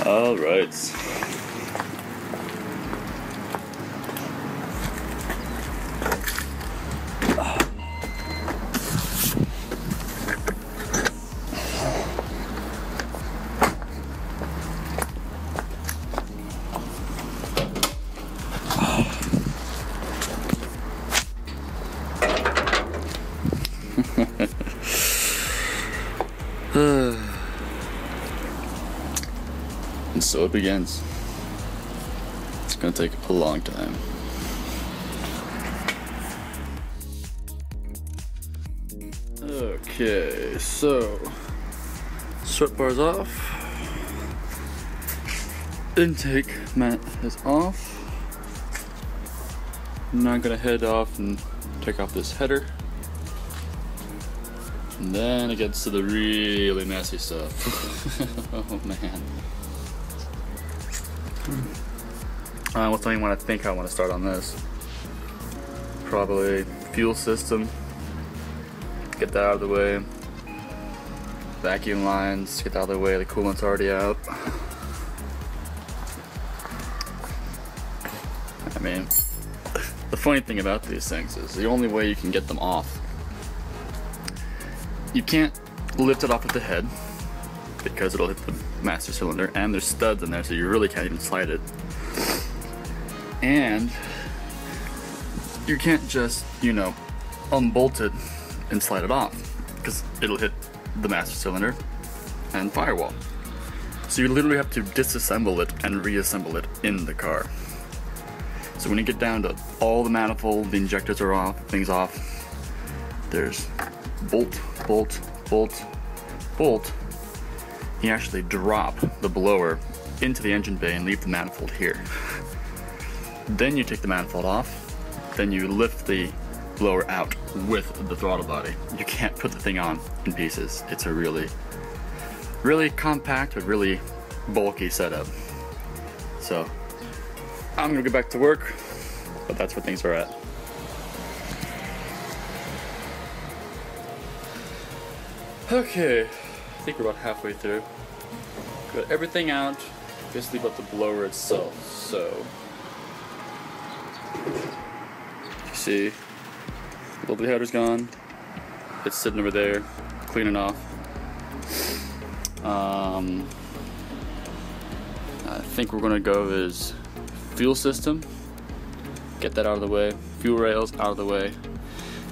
All right. And so it begins. It's gonna take a long time. Okay, so strut bar's off. Intake mat is off. Now I'm gonna head off and take off this header. And then it gets to the really messy stuff. Oh man. What's the one I think I want to start on this? Probably fuel system. Get that out of the way. Vacuum lines, get that out of the way. The coolant's already out. I mean, the funny thing about these things is the only way you can get them off, you can't lift it off with the head because it'll hit the master cylinder, and there's studs in there, so you really can't even slide it. And you can't just, you know, unbolt it and slide it off because it'll hit the master cylinder and firewall. So you literally have to disassemble it and reassemble it in the car. So when you get down to all the manifold, the injectors are off, things off, there's bolt, bolt, bolt, bolt. You actually drop the blower into the engine bay and leave the manifold here. Then you take the manifold off, then you lift the blower out with the throttle body. You can't put the thing on in pieces. It's a really, really compact but really bulky setup. So I'm gonna get back to work, but that's where things are at. Okay, I think we're about halfway through. Got everything out, just leave out the blower itself. So, you see, the lovely header's gone. It's sitting over there, cleaning off. I think we're gonna go is fuel system, get that out of the way, fuel rails out of the way,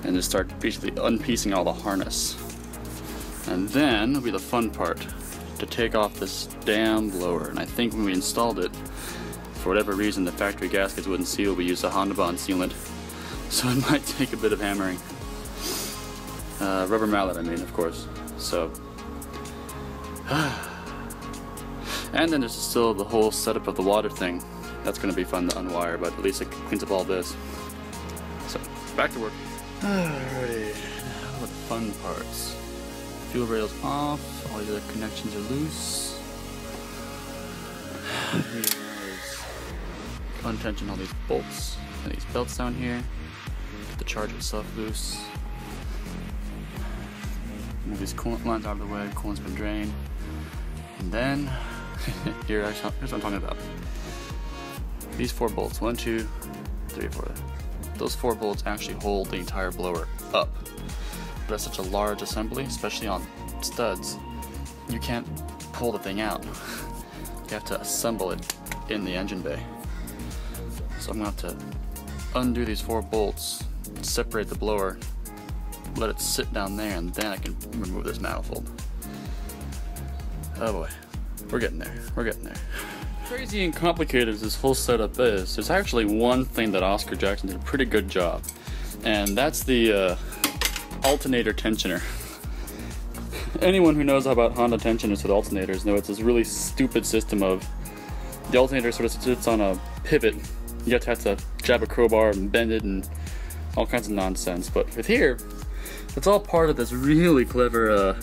and just start basically unpiecing all the harness. And then will be the fun part, to take off this damn blower. And I think when we installed it, for whatever reason the factory gaskets wouldn't seal. We used a Honda Bond sealant, so it might take a bit of hammering. Rubber mallet, I mean, of course. So, and then there's still the whole setup of the water thing. That's going to be fun to unwire, but at least it cleans up all this. So, back to work. Alrighty, now the fun parts. Fuel rails off, all the other connections are loose. Here's untension all these bolts and these belts down here. Get the charger itself loose. Move these coolant lines out of the way, coolant's been drained. And then, here's what I'm talking about. These 4 bolts, 1, 2, 3, 4. Those 4 bolts actually hold the entire blower up. But that's such a large assembly, especially on studs, you can't pull the thing out. You have to assemble it in the engine bay. So I'm going to have to undo these 4 bolts, separate the blower, let it sit down there, and then I can remove this manifold. Oh boy, we're getting there, we're getting there. Crazy and complicated as this whole setup is, there's actually one thing that Oscar Jackson did a pretty good job, and that's the alternator tensioner. Anyone who knows about Honda tensioners with alternators know it's this really stupid system of the alternator sort of sits on a pivot. You have to jab a crowbar and bend it and all kinds of nonsense. But with here, it's all part of this really clever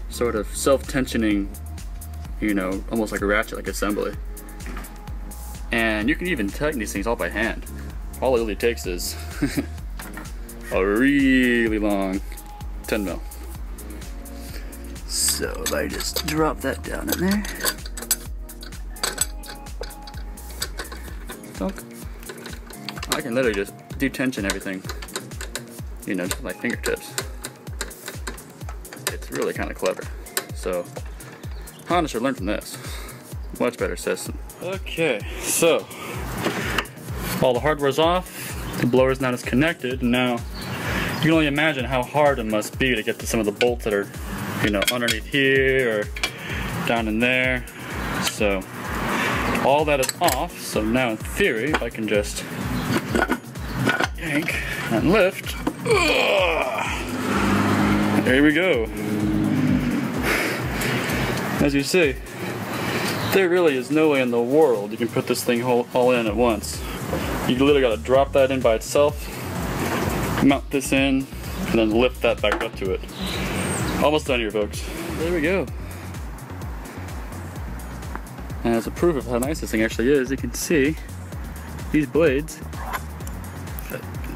sort of self-tensioning, you know, almost like a ratchet-like assembly. And you can even tighten these things all by hand. All it really takes is a really long 10 mil. So if I just drop that down in there, Dunk. I can literally just detension everything, you know, just with my fingertips. It's really kind of clever. So Honda should learn from this. Much better system. Okay, so all the hardware's off, the blower's not as connected, and now you can only imagine how hard it must be to get to some of the bolts that are, you know, underneath here or down in there. So all that is off, so now in theory, if I can just yank and lift, there we go. As you see, there really is no way in the world you can put this thing all in at once. You literally gotta drop that in by itself, mount this in, and then lift that back up to it. Almost done here, folks. There we go. And as a proof of how nice this thing actually is, you can see these blades.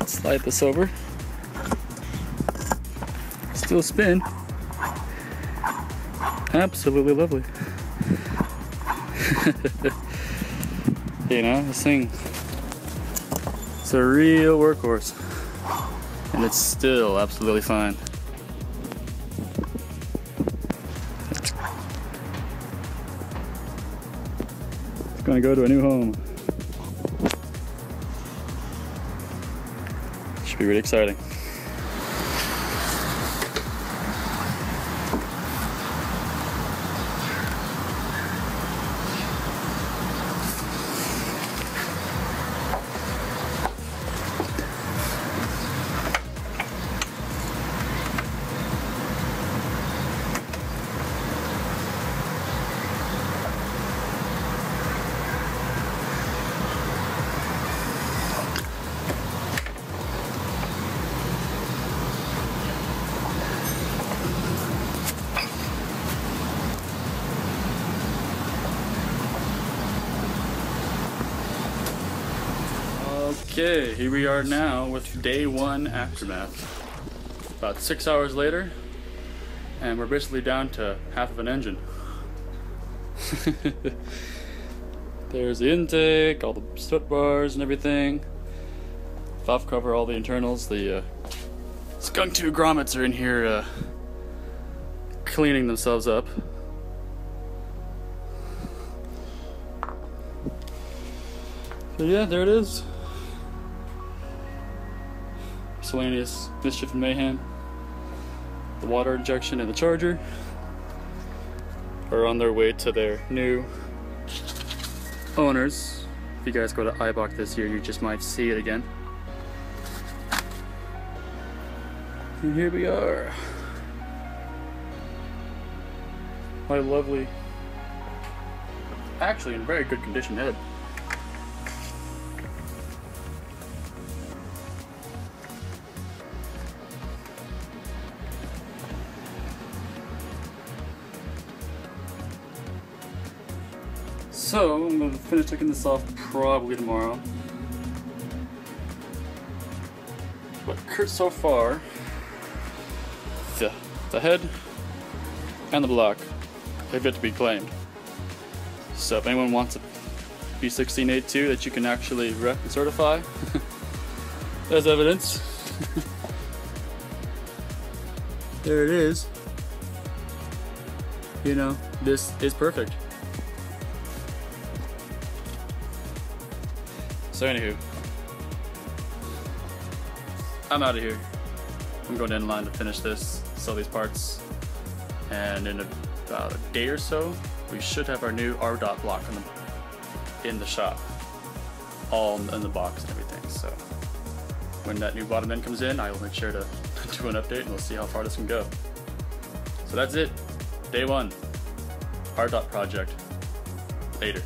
Slide this over. Still spin. Absolutely lovely. You know, this thing, it's a real workhorse. And it's still absolutely fine. It's gonna go to a new home. Should be really exciting. Okay, here we are now with day one aftermath. About 6 hours later, and we're basically down to half of an engine. There's the intake, all the strut bars and everything. Valve cover, all the internals. The skunk tube grommets are in here cleaning themselves up. So yeah, there it is. Miscellaneous mischief and mayhem. The water injection and the charger are on their way to their new owners. If you guys go to iBox this year, you just might see it again. And here we are. My lovely, actually in very good condition head. So, I'm going to finish taking this off probably tomorrow. But so far, the head and the block have yet to be claimed. So if anyone wants a B18C5 that you can actually rep and certify, there's evidence. There it is. You know, this is perfect. So anywho, I'm out of here. I'm going in line to finish this, sell these parts, and in about a day or so, we should have our new R-dot block in the shop, all in the box and everything. So when that new bottom end comes in, I will make sure to do an update and we'll see how far this can go. So that's it, day one, R-dot project. Later.